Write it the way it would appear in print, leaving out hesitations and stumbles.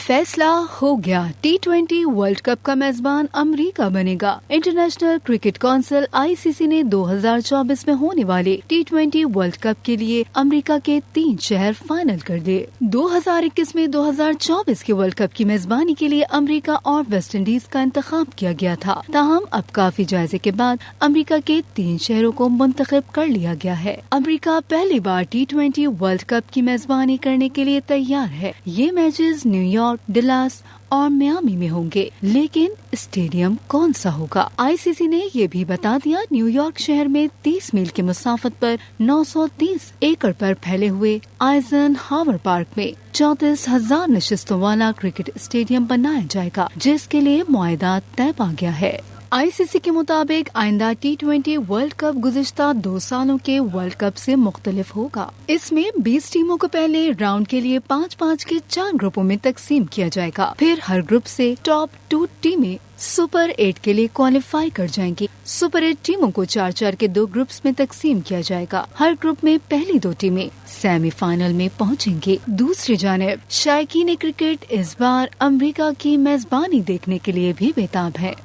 फैसला हो गया, T20 वर्ल्ड कप का मेजबान अमेरिका बनेगा। इंटरनेशनल क्रिकेट काउंसिल ICC ने 2024 में होने वाले T20 वर्ल्ड कप के लिए अमेरिका के 3 शहर फाइनल कर दिए। 2021 में 2024 के वर्ल्ड कप की मेजबानी के लिए अमेरिका और वेस्ट इंडीज का इंतखाब किया गया था। ताहम अब काफी जायजे के बाद अमेरिका के 3 शहरों को मुंतखब कर लिया गया है। अमेरिका पहली बार T20 वर्ल्ड कप की मेजबानी करने के लिए तैयार है। ये मैचेस न्यूयॉर्क, डलास और मियामी में होंगे, लेकिन स्टेडियम कौन सा होगा? ICC ने ये भी बता दिया। न्यूयॉर्क शहर में 30 मील की मुसाफत पर 930 एकड़ पर फैले हुए आइजनहावर पार्क में 34,000 नशिस्तों वाला क्रिकेट स्टेडियम बनाया जाएगा, जिसके लिए मुआहदा तय पा गया है। ICC के मुताबिक आइंदा T20 वर्ल्ड कप गुज़िश्ता 2 सालों के वर्ल्ड कप से मुख्तलिफ होगा। इसमें 20 टीमों को पहले राउंड के लिए 5-5 के 4 ग्रुपों में तकसीम किया जाएगा। फिर हर ग्रुप से टॉप 2 टीमें सुपर 8 के लिए क्वालिफाई कर जाएंगी। सुपर 8 टीमों को 4-4 के 2 ग्रुप्स में तकसीम किया जाएगा। हर ग्रुप में पहली 2 टीमें सेमीफाइनल में पहुंचेंगी। दूसरी जानिब शायकीन क्रिकेट इस बार अमेरिका की मेजबानी देखने के लिए भी बेताब है।